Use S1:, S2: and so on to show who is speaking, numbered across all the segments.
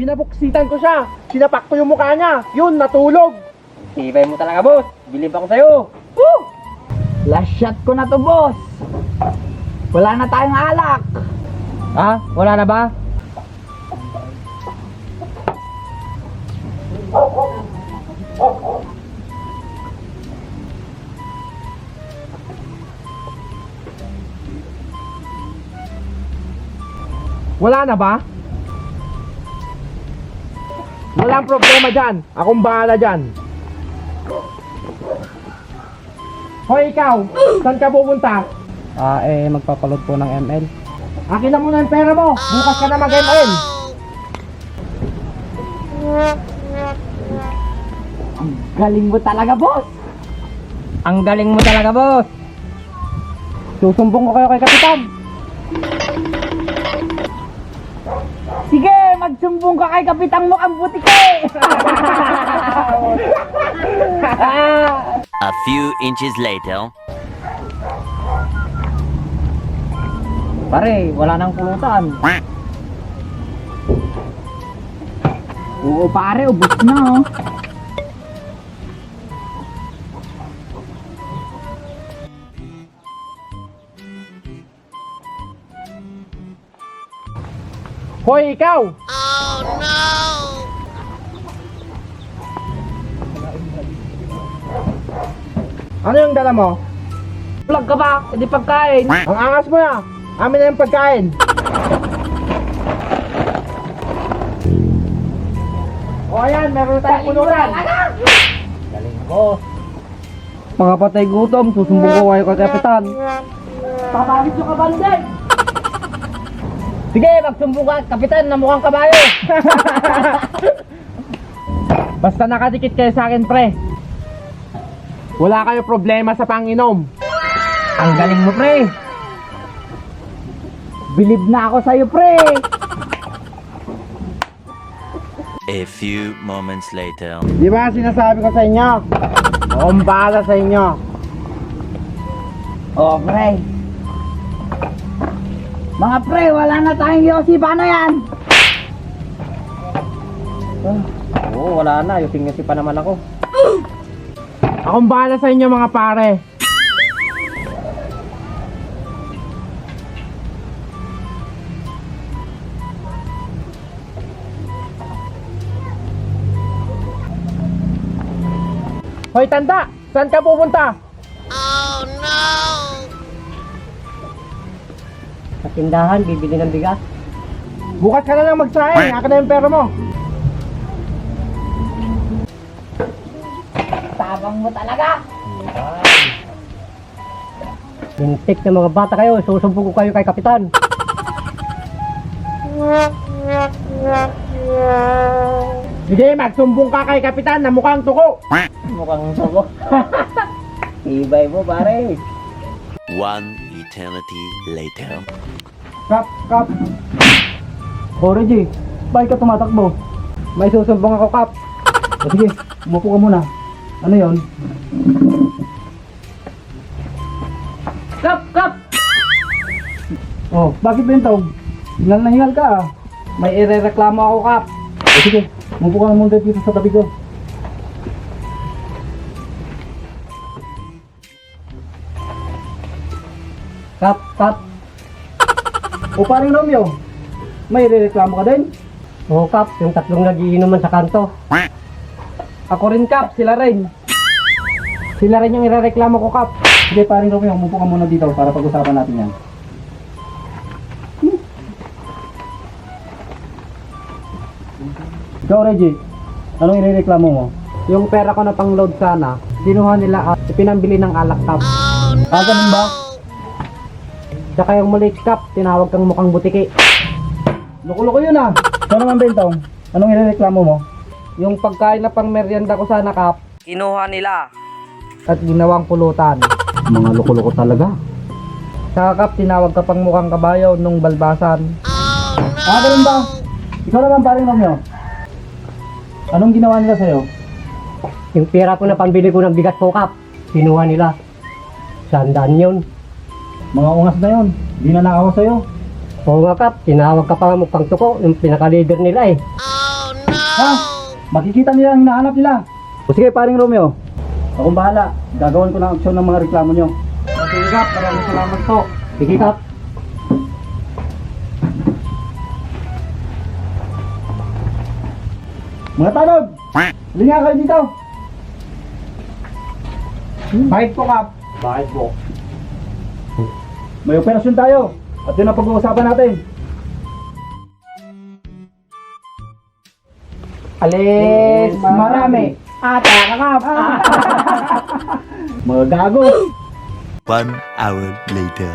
S1: Pinabuksitan ko siya. Sinapak ko yung mukha niya. Yun, natulog.
S2: Tibay mo talaga, boss. Bilib ako sa'yo.
S1: Woo!
S3: Last shot ko na to, boss. Wala na tayong alak.
S2: Ah, wala na ba?
S1: Wala na ba? Walang problema dyan. Akong bahala dyan. Hoy, ikaw. Saan ka pupunta?
S2: Magpapaload po ng ML.
S1: Akin na muna yung pera mo. Bukas ka na mag-ML.
S3: Galing mo talaga, boss.
S2: Ang galing mo talaga, boss.
S1: Susumbong ko kayo kay Kapitan.
S3: Sige, magsumbong ka kay Kapitang Mukhang Butike.
S4: A few inches later.
S2: Pare, wala nang pulutan.
S3: Oo, pare, ubos na, oh.
S1: Hoy, ikaw. Ano yung dala mo?
S3: Vlog ka ba? Hindi pagkain.
S1: Ang angas mo ya. Amin na yung pagkain. O ayan, meron tayong pulutan.
S2: Galing mo. Mga patay gutom, susumbong ko kayo kay Kapitan.
S3: Papawis yung kabanday.
S2: Sige, magsumbong ka, Kapitan, na mukhang kabayo.
S1: Basta nakadikit kayo sa akin, pre. Wala kayo problema sa panginom.
S2: Ang galing mo, pre.
S3: Bilib na ako sa'yo, pre.
S4: A few moments later.
S1: Di ba sinasabi ko sa inyo? Akong bahala sa inyo.
S3: Oh, pre. Mga pre, wala na tayong yosi. Paano yan?
S2: Oo, wala na. Yusing-yusi pa naman ako.
S1: Akong bahala sa inyo, mga pare. Hoy, tanda! Saan ka pupunta?
S2: Sa tindahan, bibili ng bigas.
S1: Bukas ka na lang magsaing. Akin na yung pera mo.
S3: Tabang mo talaga.
S2: Lintik na mga bata kayo, susumbong ko kayo kay Kapitan.
S1: Sige, magsumbong ka kay Kapitan na mukhang tuko.
S2: Mukhang sabo. Tibay mo, pare.
S4: One eternity later.
S1: Kap.
S2: O, Reggie, bakit ka tumatakbo? May susumbong ako, Kap. O, sige, umupo ka muna. Ano yon?
S3: Kap.
S2: Oh, bakit bentog? Hingal na hingal ka ah. May irereklamo ako, Kap. O, sige, umupo ka muna dito sa tabi ko. Kap. O, paring Romeo, may irereklamo ka din? Oo, Kap, yung tatlong nagiinuman sa kanto. Ako rin, Kap, sila rin. Sila rin yung irereklamo ko, Kap. Sige, paring Romeo, umupo ka muna dito para pag-usapan natin yan. Ikaw, Reggie, anong irereklamo mo? Yung pera ko na pang-load sana, kinuha nila at pinambili ng alak, Kap. Ah, ganun ba? Tsaka yung maliit, Kap, tinawag kang mukhang butiki. Loko-loko yun ah. So naman, Bentong, anong irereklamo mo? Yung pagkain na pang merienda ko sana, Kap,
S3: Kinuha nila.
S2: at ginawang pulutan. Mga loko-loko talaga. Tsaka, Kap, tinawag ka pang mukhang kabayo nung balbasan. Ah, ganun ba? Ikaw naman, paring Romeo. Anong ginawa nila sa'yo? Yung pera ko na pambili ko ng bigas ko, Kap, kinuha nila. 100 yun. Mga ungas na yun. Di na nakawa sa'yo. Oo nga, Kap. Tinawag ka pa mukhang tuko. Yung pinaka-leader nila eh. Ha? Makikita nila ang hinahanap nila. O sige, paring Romeo. Akong bahala. Gagawin ko ng aksyon ng mga reklamo nyo. Sige, Kap. Maraming salamat po. Sige, Kap. Mga tanod! Halika kayo dito!
S1: Bakit po, Kap?
S2: Bakit po? May operasyon tayo at yun ang pag-uusapan natin.
S3: Alis, marami. Ata, kakap.
S2: Mga gago!
S4: 1 hour later.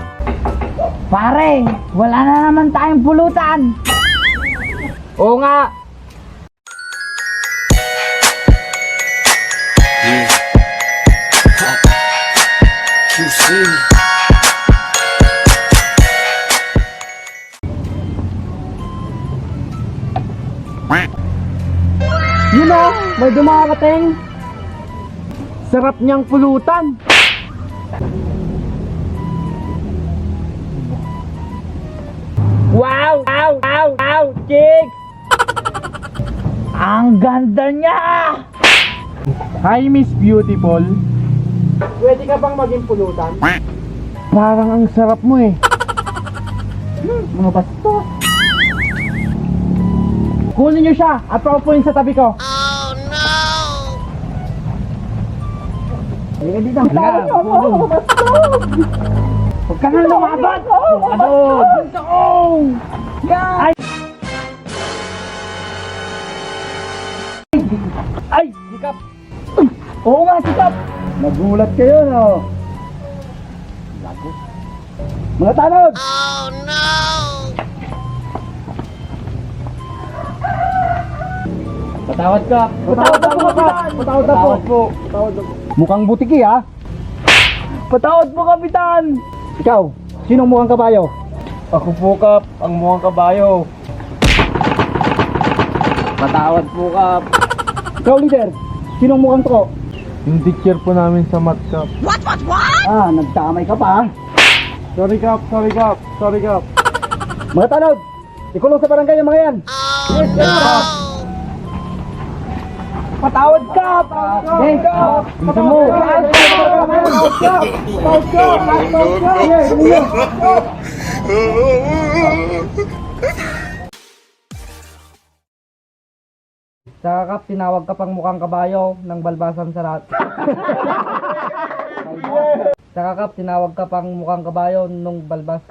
S3: Pare, wala na naman tayong pulutan.
S1: Oo nga. Yun o, may dumarating. Sarap niyang pulutan.
S3: Wow, wow, wow, wow, chick. Ang ganda niya.
S1: Hi, Miss Beautiful. Pwede ka bang maging pulutan? Parang ang sarap mo eh.
S3: Mga basto.
S1: Kunin niyo siya at paupuin sa tabi ko.
S3: Halika dito.
S1: Halika,
S3: Mga basto.
S1: Huwag ka nang lumaban! Ano? Ay! Ay! Sikap!
S3: Oo nga, sikap.
S2: Nagulat kayo, no? Lago. Mga tanod!
S1: Patawad ka!
S2: Patawad na po, Kapitan! Patawad na po! Mukhang butiki, ha?
S3: Patawad mo, Kapitan.
S2: Ikaw, sinong mukhang kabayo?
S1: Ako po, Kap, ang mukhang kabayo. Patawad po, Kap.
S2: Ikaw, leader, sinong mukhang toko?
S1: Yung teacher po namin sa math, Kap.
S2: Ah, nagtamay ka pa, ha?
S1: Sorry, Kap. Sorry, Kap. Sorry, Kap.
S2: Mga tanod, ikulong sa barangay ang mga yan!
S1: Yes, Kap.
S3: Patawad ka.
S2: Hey,
S1: Bisa mo.
S2: Sa kakap, tinawag ka pang mukhang kabayo ng balbasan sa rat. Sa kakap, tinawag ka pang mukhang kabayo nung balbas.